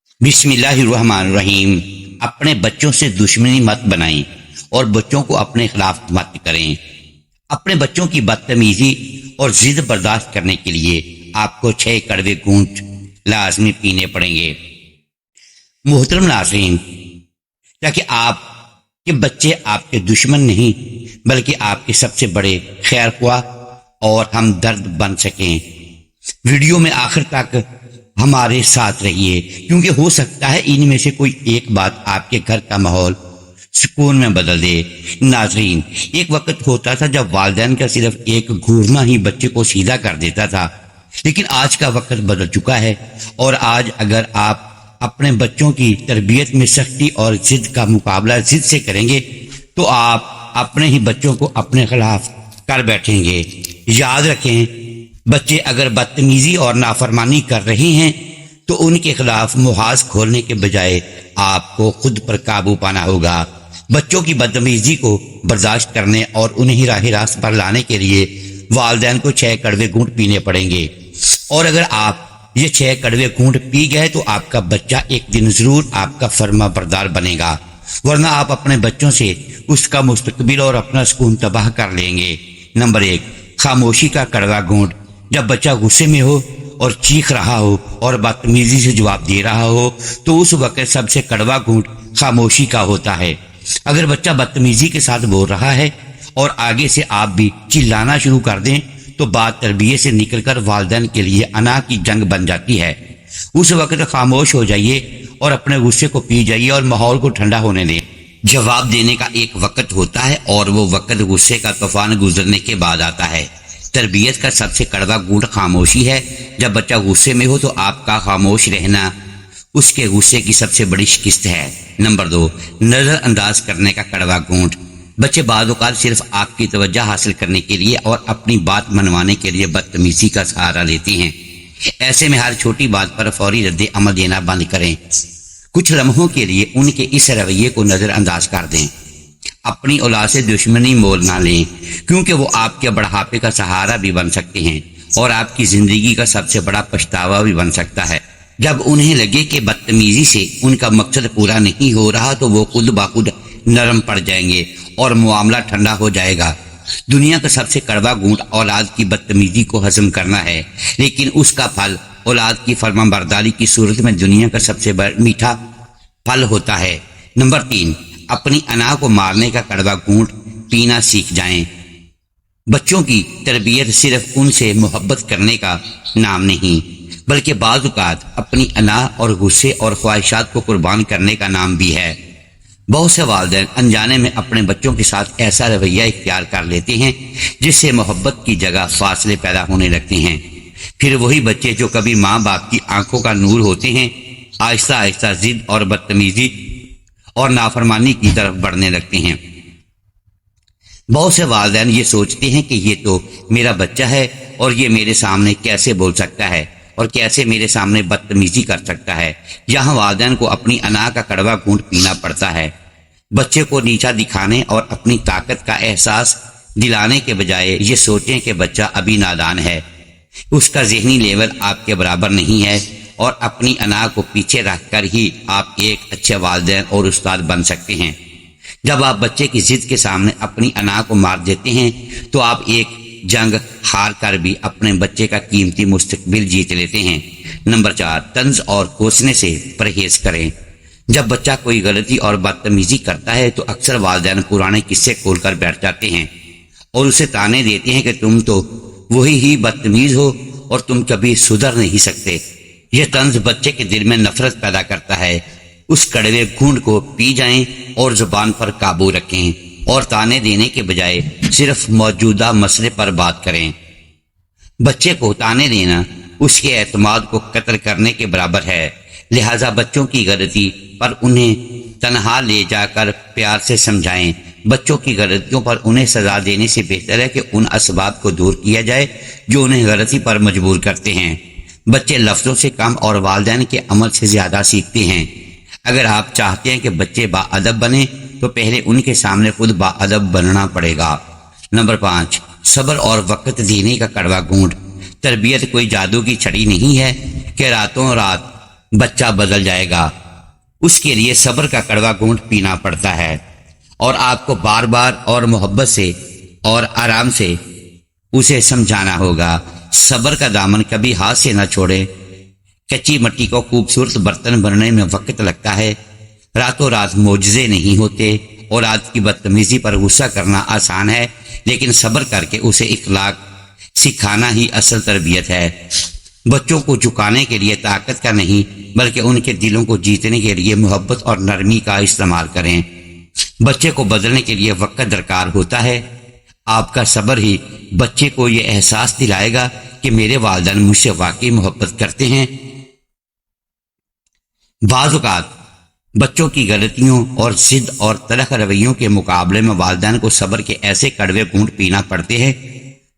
بسم اللہ الرحمن الرحیم۔ اپنے بچوں سے دشمنی مت بنائیں اور بچوں کو اپنے خلاف مت کریں۔ اپنے بچوں کی بدتمیزی اور ضد برداشت کرنے کے لیے آپ کو 6 کڑوے گھونٹ لازمی پینے پڑیں گے۔ محترم ناظرین، تاکہ آپ کے بچے آپ کے دشمن نہیں بلکہ آپ کے سب سے بڑے خیر خواہ اور ہمدرد بن سکیں، ویڈیو میں آخر تک ہمارے ساتھ رہیے، کیونکہ ہو سکتا ہے ان میں سے کوئی ایک بات آپ کے گھر کا ماحول سکون میں بدل دے۔ ناظرین، ایک وقت ہوتا تھا جب والدین کا صرف ایک گھورنا ہی بچے کو سیدھا کر دیتا تھا، لیکن آج کا وقت بدل چکا ہے، اور آج اگر آپ اپنے بچوں کی تربیت میں سختی اور ضد کا مقابلہ ضد سے کریں گے تو آپ اپنے ہی بچوں کو اپنے خلاف کر بیٹھیں گے۔ یاد رکھیں، بچے اگر بدتمیزی اور نافرمانی کر رہے ہیں تو ان کے خلاف محاذ کھولنے کے بجائے آپ کو خود پر قابو پانا ہوگا۔ بچوں کی بدتمیزی کو برداشت کرنے اور انہیں راہ راست پر لانے کے لیے والدین کو 6 کڑوے گھونٹ پینے پڑیں گے، اور اگر آپ یہ 6 کڑوے گھونٹ پی گئے تو آپ کا بچہ ایک دن ضرور آپ کا فرما بردار بنے گا، ورنہ آپ اپنے بچوں سے اس کا مستقبل اور اپنا سکون تباہ کر لیں گے۔ نمبر 1، خاموشی کا کڑوا گھونٹ۔ جب بچہ غصے میں ہو اور چیخ رہا ہو اور بدتمیزی سے جواب دے رہا ہو تو اس وقت سب سے کڑوا گھونٹ خاموشی کا ہوتا ہے۔ اگر بچہ بدتمیزی کے ساتھ بول رہا ہے اور آگے سے آپ بھی چلانا شروع کر دیں تو بات تربیت سے نکل کر والدین کے لیے انا کی جنگ بن جاتی ہے۔ اس وقت خاموش ہو جائیے اور اپنے غصے کو پی جائیے اور ماحول کو ٹھنڈا ہونے دیں۔ جواب دینے کا ایک وقت ہوتا ہے اور وہ وقت غصے کا طوفان گزرنے کے بعد آتا ہے۔ تربیت کا سب سے کڑوا گھونٹ خاموشی ہے۔ جب بچہ غصے میں ہو تو آپ کا خاموش رہنا اس کے غصے کی سب سے بڑی شکست ہے۔ نمبر 2، نظر انداز کرنے کا کڑوا گھونٹ۔ بچے بعض اوقات صرف آپ کی توجہ حاصل کرنے کے لیے اور اپنی بات منوانے کے لیے بدتمیزی کا سہارا لیتے ہیں۔ ایسے میں ہر چھوٹی بات پر فوری رد عمل دینا بند کریں۔ کچھ لمحوں کے لیے ان کے اس رویے کو نظر انداز کر دیں۔ اپنی اولاد سے دشمنی مول نہ لیں، کیونکہ وہ آپ کے بڑھاپے کا سہارا بھی بن سکتے ہیں اور آپ کی زندگی کا سب سے بڑا پچھتاوا بھی بن سکتا ہے۔ جب انہیں لگے کہ بدتمیزی سے ان کا مقصد پورا نہیں ہو رہا تو وہ خود بخود نرم پڑ جائیں گے اور معاملہ ٹھنڈا ہو جائے گا۔ دنیا کا سب سے کڑوا گھونٹ اولاد کی بدتمیزی کو ہضم کرنا ہے، لیکن اس کا پھل اولاد کی فرمانبرداری کی صورت میں دنیا کا سب سے میٹھا پھل ہوتا ہے۔ نمبر 3، اپنی انا کو مارنے کا کڑوا گھونٹ پینا سیکھ جائیں۔ بچوں کی تربیت صرف ان سے محبت کرنے کا نام نہیں بلکہ بعض اوقات اپنی انا اور غصے اور خواہشات کو قربان کرنے کا نام بھی ہے۔ بہت سے والدین انجانے میں اپنے بچوں کے ساتھ ایسا رویہ اختیار کر لیتے ہیں جس سے محبت کی جگہ فاصلے پیدا ہونے لگتے ہیں۔ پھر وہی بچے جو کبھی ماں باپ کی آنکھوں کا نور ہوتے ہیں آہستہ آہستہ ضد اور بدتمیزی اور نافرمانی کی طرف بڑھنے لگتے ہیں۔ بہت سے والدین یہ سوچتے ہیں کہ یہ تو میرا بچہ ہے اور یہ میرے سامنے کیسے بول سکتا ہے اور کیسے میرے سامنے بدتمیزی کر سکتا ہے۔ یہاں والدین کو اپنی انا کا کڑوا گھونٹ پینا پڑتا ہے۔ بچے کو نیچا دکھانے اور اپنی طاقت کا احساس دلانے کے بجائے یہ سوچیں کہ بچہ ابھی نادان ہے، اس کا ذہنی لیول آپ کے برابر نہیں ہے، اور اپنی انا کو پیچھے رکھ کر ہی آپ ایک اچھے والدین اور استاد بن سکتے ہیں۔ جب آپ بچے کی ضد کے سامنے اپنی انا کو مار دیتے ہیں تو آپ ایک جنگ ہار کر بھی اپنے بچے کا قیمتی مستقبل جیت لیتے ہیں۔ نمبر 4، طنز اور کوسنے سے پرہیز کریں۔ جب بچہ کوئی غلطی اور بدتمیزی کرتا ہے تو اکثر والدین پرانے قصے کھول کر بیٹھ جاتے ہیں اور اسے تانے دیتے ہیں کہ تم تو وہی ہی بدتمیز ہو اور تم کبھی سدھر نہیں سکتے۔ یہ طنز بچے کے دل میں نفرت پیدا کرتا ہے۔ اس کڑوے گھونٹ کو پی جائیں اور زبان پر قابو رکھیں اور تانے دینے کے بجائے صرف موجودہ مسئلے پر بات کریں۔ بچے کو تانے دینا اس کے اعتماد کو قتل کرنے کے برابر ہے، لہذا بچوں کی غلطی پر انہیں تنہا لے جا کر پیار سے سمجھائیں۔ بچوں کی غلطیوں پر انہیں سزا دینے سے بہتر ہے کہ ان اسباب کو دور کیا جائے جو انہیں غلطی پر مجبور کرتے ہیں۔ بچے لفظوں سے کم اور والدین کے عمل سے زیادہ سیکھتے ہیں۔ اگر آپ چاہتے ہیں کہ بچے باادب بنیں تو پہلے ان کے سامنے خود باادب بننا پڑے گا۔ نمبر 5، صبر اور وقت دینے کا کڑوا گھونٹ۔ تربیت کوئی جادو کی چھڑی نہیں ہے کہ راتوں رات بچہ بدل جائے گا، اس کے لیے صبر کا کڑوا گھونٹ پینا پڑتا ہے، اور آپ کو بار بار اور محبت سے اور آرام سے اسے سمجھانا ہوگا۔ صبر کا دامن کبھی ہاتھ سے نہ چھوڑے۔ کچی مٹی کو خوبصورت برتن بننے میں وقت لگتا ہے، راتوں رات معجزے نہیں ہوتے۔ اولاد کی بدتمیزی پر غصہ کرنا آسان ہے، لیکن صبر کر کے اسے اخلاق سکھانا ہی اصل تربیت ہے۔ بچوں کو جھکانے کے لیے طاقت کا نہیں، بلکہ ان کے دلوں کو جیتنے کے لیے محبت اور نرمی کا استعمال کریں۔ بچے کو بدلنے کے لیے وقت درکار ہوتا ہے۔ آپ کا صبر ہی بچے کو یہ احساس دلائے گا کہ میرے والدین مجھ سے واقعی محبت کرتے ہیں۔ بعض اوقات بچوں کی غلطیوں اور ضد اور تلخ رویوں کے مقابلے میں والدین کو صبر کے ایسے کڑوے گھونٹ پینا پڑتے ہیں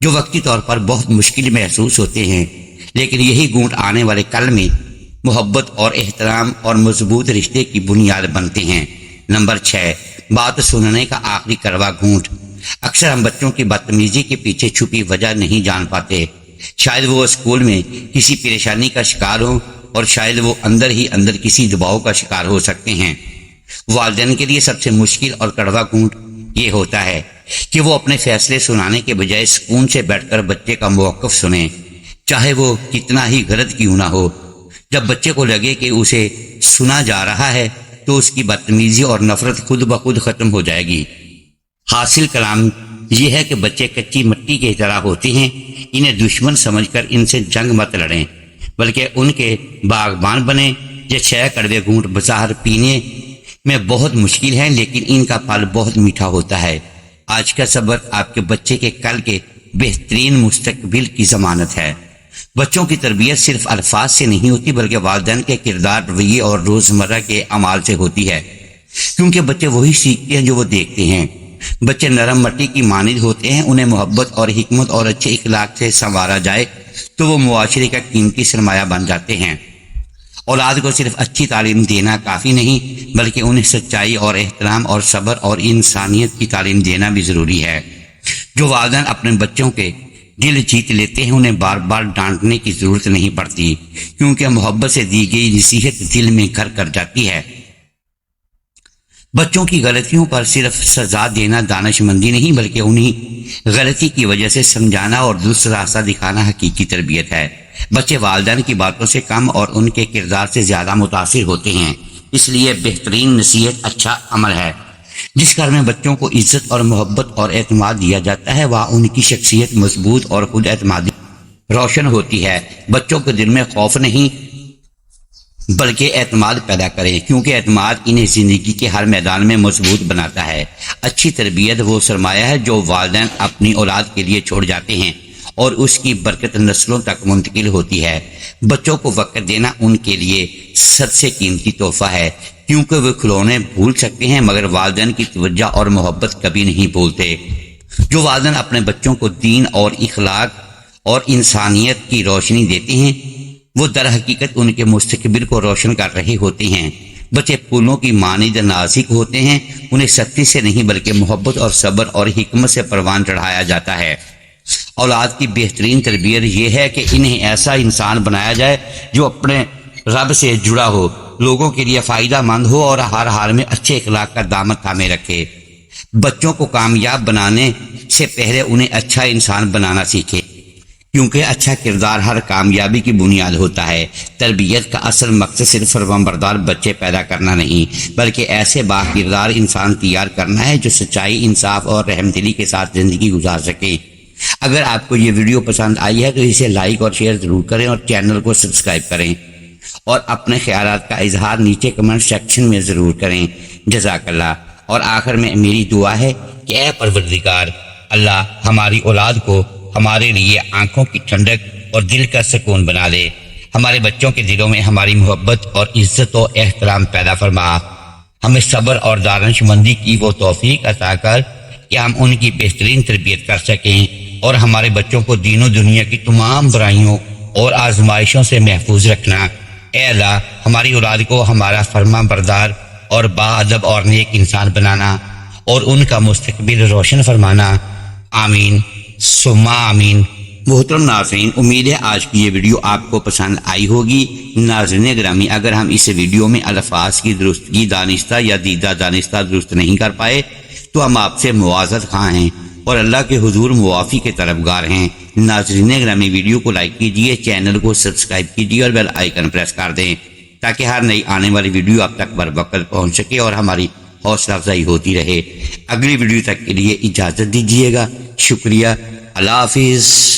جو وقتی طور پر بہت مشکل محسوس ہوتے ہیں، لیکن یہی گھونٹ آنے والے کل میں محبت اور احترام اور مضبوط رشتے کی بنیاد بنتے ہیں۔ نمبر 6، بات سننے کا آخری کڑوا گھونٹ۔ اکثر ہم بچوں کی بدتمیزی کے پیچھے چھپی وجہ نہیں جان پاتے۔ شاید وہ اسکول میں کسی پریشانی کا شکار ہو، اور شاید وہ اندر ہی اندر کسی دباؤ کا شکار ہو سکتے ہیں۔ والدین کے لیے سب سے مشکل اور کڑوا گھونٹ یہ ہوتا ہے کہ وہ اپنے فیصلے سنانے کے بجائے سکون سے بیٹھ کر بچے کا موقف سنیں، چاہے وہ کتنا ہی غلط کیوں نہ ہو۔ جب بچے کو لگے کہ اسے سنا جا رہا ہے تو اس کی بدتمیزی اور نفرت خود بخود ختم ہو جائے گی۔ حاصل کلام یہ ہے کہ بچے کچی مٹی کی طرح ہوتے ہیں، انہیں دشمن سمجھ کر ان سے جنگ مت لڑیں، بلکہ ان کے باغبان بنیں۔ یہ 6 کڑوے گھونٹ بظاہر پینے میں بہت مشکل ہیں، لیکن ان کا پھل بہت میٹھا ہوتا ہے۔ آج کا صبر آپ کے بچے کے کل کے بہترین مستقبل کی ضمانت ہے۔ بچوں کی تربیت صرف الفاظ سے نہیں ہوتی، بلکہ والدین کے کردار، رویے اور روزمرہ کے اعمال سے ہوتی ہے، کیونکہ بچے وہی سیکھتے ہیں جو وہ دیکھتے ہیں۔ بچے نرم مٹی کی مانند ہوتے ہیں، انہیں محبت اور حکمت اور اچھے اخلاق سے سنوارا جائے تو وہ معاشرے کا قیمتی سرمایہ بن جاتے ہیں۔ اولاد کو صرف اچھی تعلیم دینا کافی نہیں، بلکہ انہیں سچائی اور احترام اور صبر اور انسانیت کی تعلیم دینا بھی ضروری ہے۔ جو والدین اپنے بچوں کے دل جیت لیتے ہیں، انہیں بار بار ڈانٹنے کی ضرورت نہیں پڑتی، کیونکہ محبت سے دی گئی نصیحت دل میں گھر کر جاتی ہے۔ بچوں کی غلطیوں پر صرف سزا دینا دانش مندی نہیں، بلکہ انہیں غلطی کی وجہ سے سمجھانا اور درست راستہ دکھانا حقیقی تربیت ہے۔ بچے والدین کی باتوں سے کم اور ان کے کردار سے زیادہ متاثر ہوتے ہیں، اس لیے بہترین نصیحت اچھا عمل ہے۔ جس گھر میں بچوں کو عزت اور محبت اور اعتماد دیا جاتا ہے، وہاں ان کی شخصیت مضبوط اور خود اعتمادی روشن ہوتی ہے۔ بچوں کے دل میں خوف نہیں بلکہ اعتماد پیدا کریں، کیونکہ اعتماد انہیں زندگی کے ہر میدان میں مضبوط بناتا ہے۔ اچھی تربیت وہ سرمایہ ہے جو والدین اپنی اولاد کے لیے چھوڑ جاتے ہیں، اور اس کی برکت نسلوں تک منتقل ہوتی ہے۔ بچوں کو وقت دینا ان کے لیے سب سے قیمتی تحفہ ہے، کیونکہ وہ کھلونے بھول سکتے ہیں مگر والدین کی توجہ اور محبت کبھی نہیں بھولتے۔ جو والدین اپنے بچوں کو دین اور اخلاق اور انسانیت کی روشنی دیتے ہیں، وہ در حقیقت ان کے مستقبل کو روشن کر رہے ہوتے ہیں۔ بچے پھولوں کی مانند نازک ہوتے ہیں، انہیں سختی سے نہیں بلکہ محبت اور صبر اور حکمت سے پروان چڑھایا جاتا ہے۔ اولاد کی بہترین تربیت یہ ہے کہ انہیں ایسا انسان بنایا جائے جو اپنے رب سے جڑا ہو، لوگوں کے لیے فائدہ مند ہو اور ہر حال میں اچھے اخلاق کا دامن تھامے رکھے۔ بچوں کو کامیاب بنانے سے پہلے انہیں اچھا انسان بنانا سیکھے، کیونکہ اچھا کردار ہر کامیابی کی بنیاد ہوتا ہے۔ تربیت کا اصل مقصد صرف فرمانبردار بچے پیدا کرنا نہیں، بلکہ ایسے با کردار انسان تیار کرنا ہے جو سچائی، انصاف اور رحم دلی کے ساتھ زندگی گزار سکیں۔ اگر آپ کو یہ ویڈیو پسند آئی ہے تو اسے لائک اور شیئر ضرور کریں، اور چینل کو سبسکرائب کریں، اور اپنے خیالات کا اظہار نیچے کمنٹ سیکشن میں ضرور کریں۔ جزاک اللہ۔ اور آخر میں میری دعا ہے کہ اے پروردگار اللہ، ہماری اولاد کو ہمارے لیے آنکھوں کی ٹھنڈک اور دل کا سکون بنا دے۔ ہمارے بچوں کے دلوں میں ہماری محبت اور عزت و احترام پیدا فرما۔ ہمیں صبر اور دانش مندی کی وہ توفیق عطا کر کہ ہم ان کی بہترین تربیت کر سکیں، اور ہمارے بچوں کو دین و دنیا کی تمام برائیوں اور آزمائشوں سے محفوظ رکھنا۔ اے اللہ، ہماری اولاد کو ہمارا فرما بردار اور باادب اور نیک انسان بنانا، اور ان کا مستقبل روشن فرمانا۔ آمین ثم آمین۔ محترم ناظرین، امید ہے آج کی یہ ویڈیو آپ کو پسند آئی ہوگی۔ ناظرین گرامی، اگر ہم اس ویڈیو میں الفاظ کی درستگی دانستہ یا دیدہ دانستہ درست نہیں کر پائے تو ہم آپ سے معذرت خواہ ہیں اور اللہ کے حضور معافی کے طلبگار ہیں۔ ناظرین گرامی، ویڈیو کو لائک کیجئے، چینل کو سبسکرائب کیجئے اور بیل آئیکن پریس کر دیں تاکہ ہر نئی آنے والی ویڈیو آپ تک بروقت پہنچ سکے اور ہماری حوصلہ افزائی ہوتی رہے۔ اگلی ویڈیو تک کے لیے اجازت دیجیے گا۔ شکریہ۔ اللہ حافظ۔